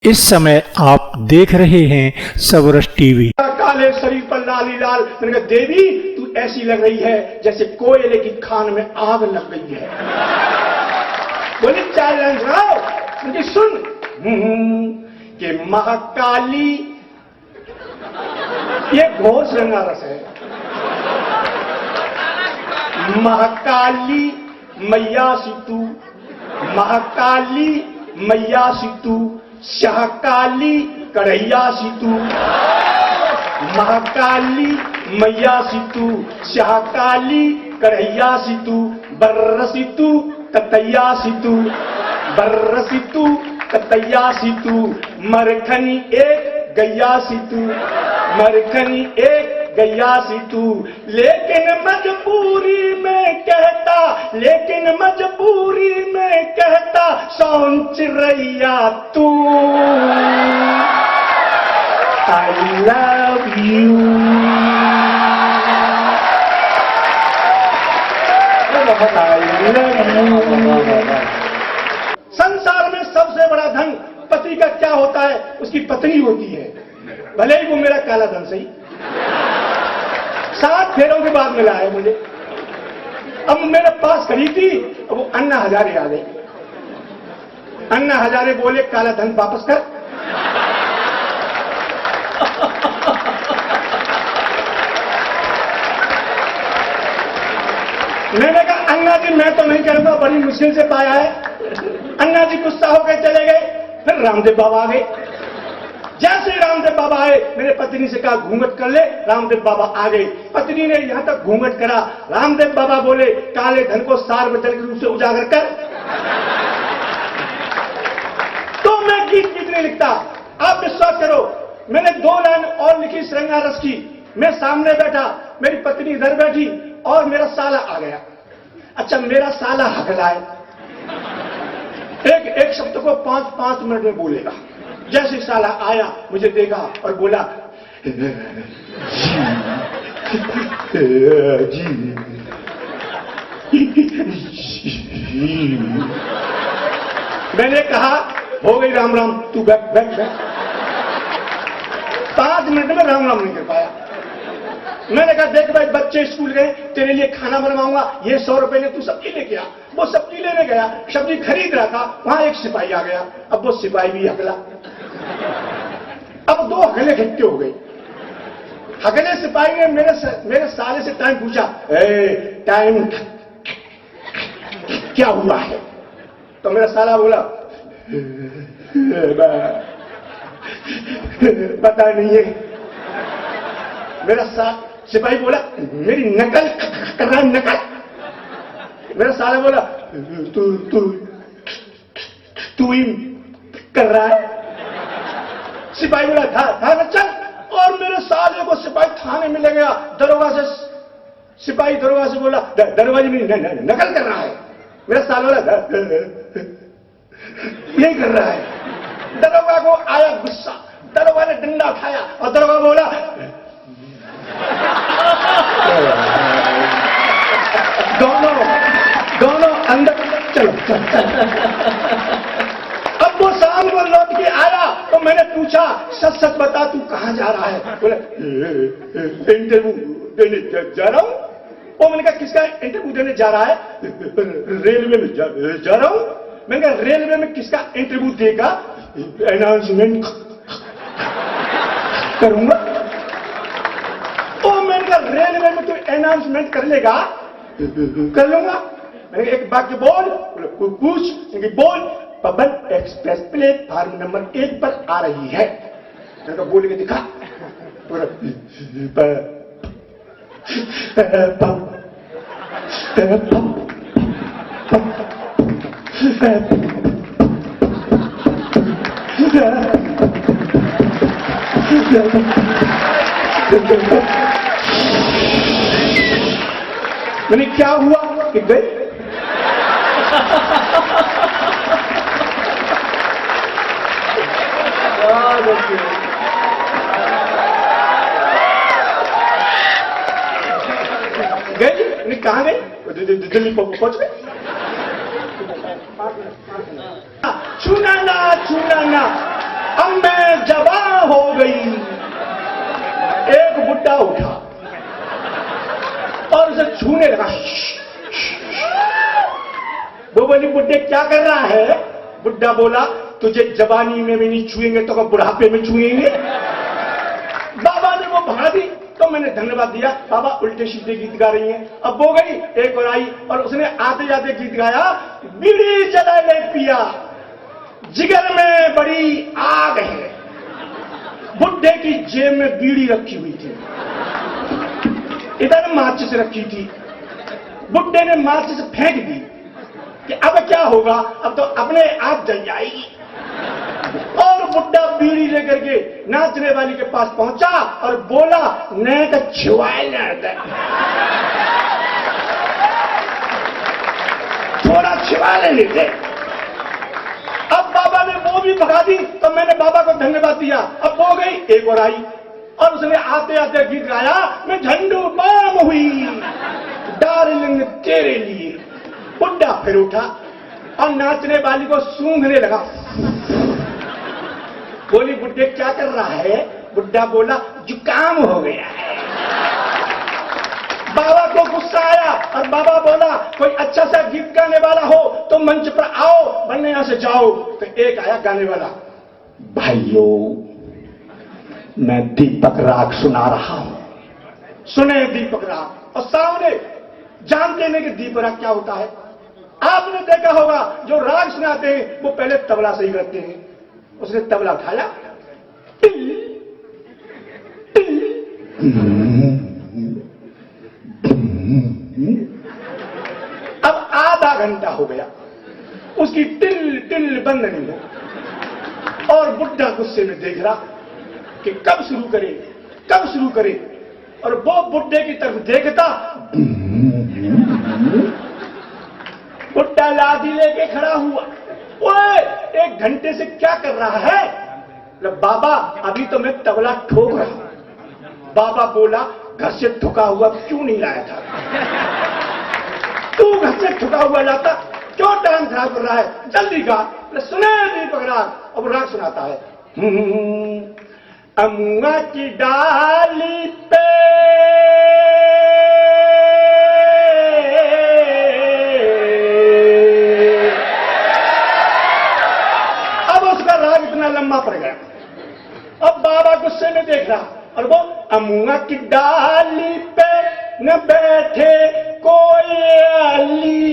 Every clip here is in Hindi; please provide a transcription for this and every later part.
इस समय आप देख रहे हैं सबरस टीवी। काले शरीर पर लाली लाल। मैंने कहा देवी तू ऐसी लग रही है जैसे कोयले की खान में आग लग गई है। बोले 4 लाइन सुनाओ। मुझे सुन कि महाकाली, ये घोष रंगारस है। महाकाली मैया सीतू, महाकाली मैया सीतू, शाहकाली कढ़ैया सीतू, महाकाली मैया सीतू, शाहकाली कढ़ैया सीतू, बर्र सीतू कतैया सीतू, बर्र सीतू कतैया सीतू, मरखनी एक गैया सीतू, मरखनी एक गैया सीतू। लेकिन मजबूरी में कहता, लेकिन मजबूरी में कहता सौन चिरैया तू, आई लव यू। संसार में सबसे बड़ा धन पति का क्या होता है? उसकी पत्नी होती है, भले ही वो मेरा काला धन सही। 7 फेरों के बाद मिला है मुझे। अब मेरे पास खड़ी थी, अब वो अन्ना हजारे आ गए। अन्ना हजारे बोले काला धन वापस कर। मैंने कहा अन्ना जी मैं तो नहीं करूंगा, बड़ी मुश्किल से पाया है। अन्ना जी गुस्सा होकर चले गए। फिर रामदेव बाबा आ गए। जैसे रामदेव बाबा आए, मेरे पत्नी से कहा घूंघट कर ले। रामदेव बाबा आ गए। पत्नी ने यहां तक घूंघट करा। रामदेव बाबा बोले काले धन को सार्वजनिक रूप से उजागर कर। तो मैं गीत नहीं लिखता। आप विश्वास करो, मैंने 2 लाइन और लिखी श्रृंगार रस की। मैं सामने बैठा, मेरी पत्नी इधर बैठी और मेरा साला आ गया। अच्छा, मेरा साला हकलाए, एक शब्द को 5-5 मिनट में बोलेगा। जैसे साला आया, मुझे देखा और बोला जी। मैंने कहा हो गई राम राम, तू बैठ बैठ बैठ। 5 मिनट में राम राम नहीं कर पाया। मैंने कहा देख भाई बच्चे स्कूल गए, तेरे लिए खाना बनवाऊंगा, ये 100 रुपए ने तू सब्जी लेके आ। वो सब्जी लेने गया, सब्जी खरीद रहा था, वहां एक सिपाही आ गया। अब वो सिपाही भी हकला। अब 2 हकले इकट्ठे हो गए। हकले सिपाही ने मेरे साले से टाइम पूछा, टाइम क्या हुआ है? तो मेरा साला बोला पता नहीं है। मेरा सिपाही बोला मेरी नकल कर रहा है, नकल। मेरा साला बोला तू ही कर रहा है। सिपाही बोला था चल। और मेरे साले को सिपाही थाने में ले गया। दरोगा से सिपाही दरोगा से बोला दरोगा जी नकल कर रहा है। मेरा साला बोला यही कर रहा है। दरोगा को आया गुस्सा, दरोगा ने डंडा उठाया और दरोगा बोला दोनों अंदर चलो चल। अब वो शाम को लौट के आया तो मैंने पूछा सच सच बता तू कहां जा रहा है? बोले इंटरव्यू देने जा रहा हूं। वो मैंने कहा किसका इंटरव्यू देने जा रहा है? रेलवे में जा रहा हूं। मैंने कहा रेलवे में किसका इंटरव्यू देगा? अनाउंसमेंट करूंगा। तो मैंने कहा रेलवे में तू अनाउंसमेंट कर लेगा? कर लूंगा। मैंने एक वाक्य बोल। पूछ बोल पवन एक्सप्रेस प्लेटफार्म नंबर 1 पर आ रही है। मैंने कहा बोल के दिखा। मैंने क्या हुआ कि गए? गए? कहां गए? दिल्ली पहुंच गए। छूना ना गई। एक बुड्ढा उठा और उसे छूने लगा। वो बोली, बुड्ढे क्या कर रहा है? बुड्ढा बोला, तुझे जवानी में भी नहीं छुएंगे तो कब बुढ़ापे में छुएंगे। बाबा ने वो भगा दी तो मैंने धन्यवाद दिया। बाबा उल्टे सीधे गीत गा रही हैं। अब वो गई, एक और आई और उसने आते जाते गीत गाया, बीड़ी जला ले पिया, जिगर में बड़ी आग है। बुड्ढे की जेब में बीड़ी रखी हुई थी, इधर माचिस रखी थी। बुड्ढे ने माचिस फेंक दी कि अब क्या होगा, अब तो अपने आप जल जाएगी। और बुड्ढा बीड़ी लेकर के नाचने वाली के पास पहुंचा और बोला, नए का छिवाए थोड़ा छिवा ले लेते। अब बाबा ने वो भी भगा दी तो मैंने बाबा को धन्यवाद दिया। अब वो गई, एक और आई और उसने आते आते गीत गाया, मैं झंडू बाम हुई डार्लिंग तेरे लिए। बुड्ढा फिर उठा और नाचने वाली को सूंघने लगा। बोली, बुड्ढे क्या कर रहा है? बुड्ढा बोला, जुकाम हो गया है। बाबा को गुस्सा आया और बाबा बोला, कोई अच्छा सा गीत गाने वाला हो तो मंच पर आओ, वरना यहां से जाओ। तो एक आया गाने वाला, भाइयों मैं दीपक राग सुना रहा हूं। सुने दीपक राग। और सामने जानते नहीं कि दीपक राग क्या होता है। आपने देखा होगा जो राग सुनाते हैं वो पहले तबला सही करते हैं। उसने तबला उठाया, अब आधा घंटा हो गया, उसकी टिल टिल बंद नहीं हो। और बुड्ढा गुस्से में देख रहा कि कब शुरू करे, कब शुरू करे। और वो बुड्ढे की तरफ देखता, बुड्ढा लाठी लेके खड़ा हुआ। ओए, 1 घंटे से क्या कर रहा है? बाबा अभी तो मैं तबला ठोक रहा हूं। बाबा बोला, घर से ठुका हुआ क्यों नहीं लाया था? तू घर से ठुका हुआ लाता, क्यों टाइम खराब कर रहा है? जल्दी गा। सुने दीपक राग। अब राग सुनाता है, अमुआ की डाली पे इतना लंबा पड़ गया। अब बाबा गुस्से में देख रहा और वो, अमुआ की डाली पे न बैठे कोई अली।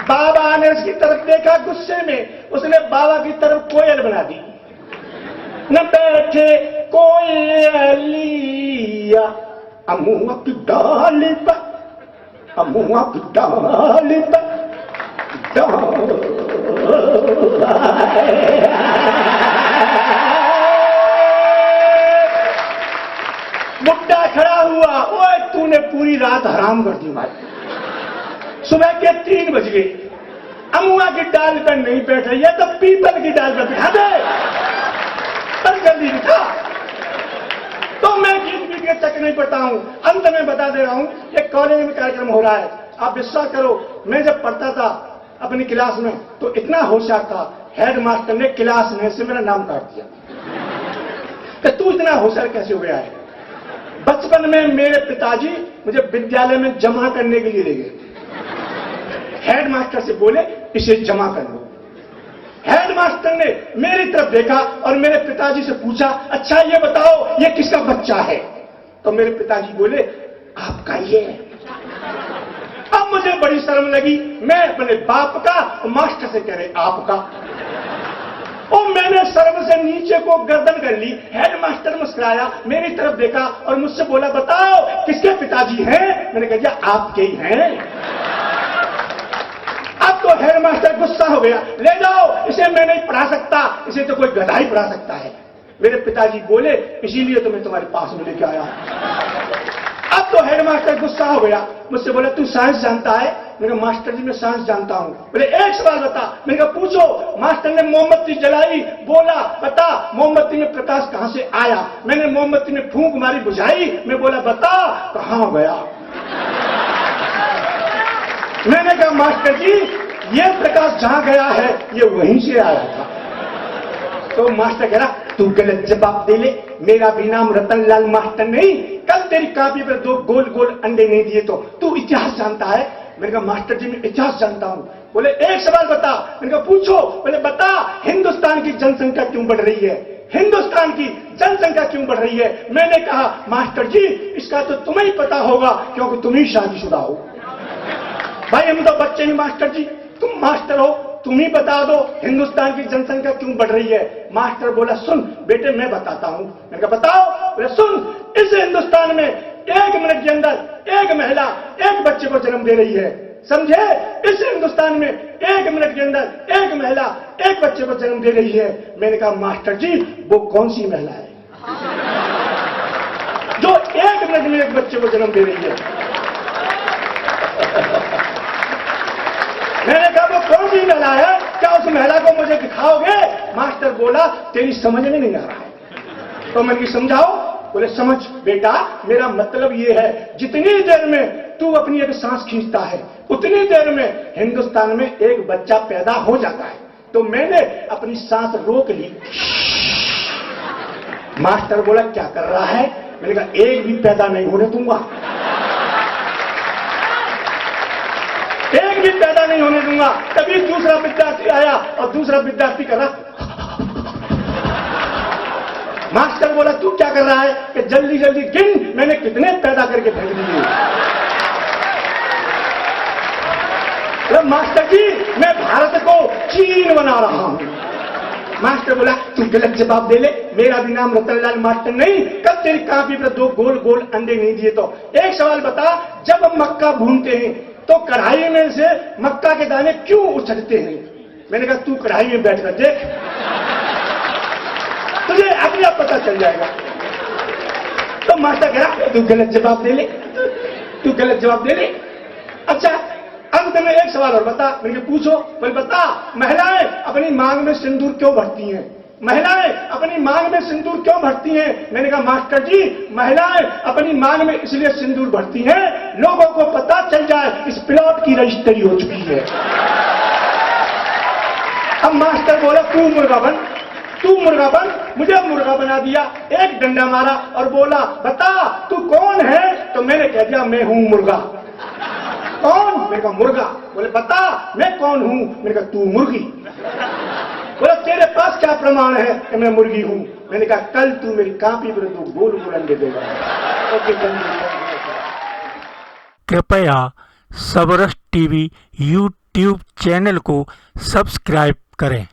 बाबा ने उसकी तरफ देखा गुस्से में, उसने बाबा की तरफ कोयल बना दी, न बैठे कोई अली। अमुआ की डाली पे, अमुआ की डाली पे बुड्ढा खड़ा हुआ। ओए, तूने पूरी रात हराम कर दी भाई। सुबह के 3 बज गए, अमुआ की डाल पर नहीं बैठ रही है तो पीपल की डाल पर बिठा दे, पर जल्दी बिठा। तो मैं गीत भी के चक नहीं पढ़ता हूं। अंत में बता दे रहा हूं, ये कॉलेज में कार्यक्रम हो रहा है। आप विश्वास करो, मैं जब पढ़ता था अपनी क्लास में तो इतना होशियार था, हेडमास्टर ने क्लास में से मेरा नाम काट दिया कि तू इतना होशियार कैसे हो गया है। बचपन में मेरे पिताजी मुझे विद्यालय में जमा करने के लिए ले गए। हेडमास्टर से बोले, इसे जमा कर लो। हेडमास्टर ने मेरी तरफ देखा और मेरे पिताजी से पूछा, अच्छा ये बताओ ये किसका बच्चा है? तो मेरे पिताजी बोले, आपका ये है। अब मुझे बड़ी शर्म लगी, मैं अपने बाप का और मास्टर से कह रहे आपका। और मैंने शर्म से नीचे को गर्दन कर ली। हेडमास्टर मुस्कुराया, मेरी तरफ देखा और मुझसे बोला, बताओ किसके पिताजी हैं? मैंने कह दिया, आपके ही हैं। अब तो हेडमास्टर गुस्सा हो गया, ले जाओ इसे, मैं नहीं पढ़ा सकता, इसे तो कोई गधा ही पढ़ा सकता है। मेरे पिताजी बोले, इसीलिए तो मैं तुम्हारे पास में लेके आया। अब तो हेडमास्टर गुस्सा हो गया, मुझसे बोला, तू साइंस जानता है? मैंने कहा, मास्टर जी मैं साइंस जानता हूं। बोले, एक सवाल बता। मैंने कहा, पूछो। मास्टर ने मोमबत्ती जलाई, बोला, बता मोमबत्ती में प्रकाश कहां से आया? मैंने मोमबत्ती में फूंक मारी, बुझाई। मैं बोला, बता कहां गया? मैंने कहा, मास्टर जी ये प्रकाश जहां गया है ये वहीं से आया था। तो मास्टर कह रहा तू गलत जवाब दे ले, मेरा भी नाम रतनलाल मास्टर नहीं, कल तेरी कॉपी पर 2 गोल गोल अंडे नहीं दिए तो तू इतिहास जानता है? मैंने कहा मास्टर जी मैं इतिहास जानता हूं। बोले एक सवाल बता। मैंने कहा पूछो। बोले बता हिंदुस्तान की जनसंख्या क्यों बढ़ रही है? हिंदुस्तान की जनसंख्या क्यों बढ़ रही है? मैंने कहा मास्टर जी इसका तो तुम्हें ही पता होगा क्योंकि तुम ही शादीशुदा हो। भाई हम तो बच्चे ही मास्टर जी, तुम मास्टर हो, तुम ही बता दो हिंदुस्तान की जनसंख्या क्यों बढ़ रही है। मास्टर बोला सुन बेटे मैं बताता हूं। मैंने कहा बताओ। बोले सुन, इस हिंदुस्तान में 1 मिनट के अंदर एक महिला 1 बच्चे को जन्म दे रही है, समझे? इस हिंदुस्तान में 1 मिनट के अंदर एक महिला 1 बच्चे को जन्म दे रही है। मैंने कहा मास्टर जी वो कौन सी महिला है जो 1 मिनट में 1 बच्चे को जन्म दे रही है? मैंने कहा वो कौन सी महिला है, क्या उस महिला को मुझे दिखाओगे? मास्टर बोला तेरी समझ में नहीं आ रहा है तो मैंने समझाओ। बोले समझ बेटा, मेरा मतलब ये है जितनी देर में तू अपनी एक सांस खींचता है उतनी देर में हिंदुस्तान में एक बच्चा पैदा हो जाता है, तो मैंने अपनी सांस रोक ली। मास्टर बोला क्या कर रहा है? मैंने कहा एक भी पैदा नहीं होने दूंगा, एक भी पैदा नहीं होने दूंगा। तभी दूसरा विद्यार्थी आया और दूसरा विद्यार्थी कर रहा। मास्टर बोला तू क्या कर रहा है? कि जल्दी जल्दी गिन मैंने कितने पैदा करके फेंक दिए। मास्टर जी मैं भारत को चीन बना रहा हूं। मास्टर बोला तू गलत जवाब दे ले, मेरा भी नाम रतनलाल मास्टर नहीं, कब तेरी कॉपी पर 2 गोल गोल अंडे नहीं दिए तो एक सवाल बता, जब हम मक्का भूनते हैं तो कढ़ाई में से मक्का के दाने क्यों उछलते हैं? मैंने कहा तू कढ़ाई में बैठ कर देख, तुझे अपने आप पता चल जाएगा। तो मास्टर कह रहा तू गलत जवाब दे ले, तू गलत जवाब दे ले। अच्छा अंत में एक सवाल और बता। मैंने पूछो। बोले बता महिलाएं अपनी मांग में सिंदूर क्यों भरती हैं? महिलाएं अपनी मांग में सिंदूर क्यों भरती हैं? मैंने कहा मास्टर जी महिलाएं अपनी मांग में इसलिए सिंदूर भरती हैं लोगों को पता चल जाए इस प्लॉट की रजिस्ट्री हो चुकी है। अब मास्टर बोला तू मुर्गा बन, तू मुर्गा बन। मुझे मुर्गा बना दिया, एक डंडा मारा और बोला बता तू कौन है? तो मैंने कह दिया मैं हूं मुर्गा। कौन? मैंने कहा मुर्गा। बोले बता मैं कौन हूं? मैंने कहा तू मुर्गी। बोला तेरे पास क्या प्रमाण है कि मैं मुर्गी हूं? मैंने कहा कल तू मेरी कॉपी पर 2 गोल गोल अंडे देगा। कृपया सबरस टीवी यूट्यूब चैनल को सब्सक्राइब करें।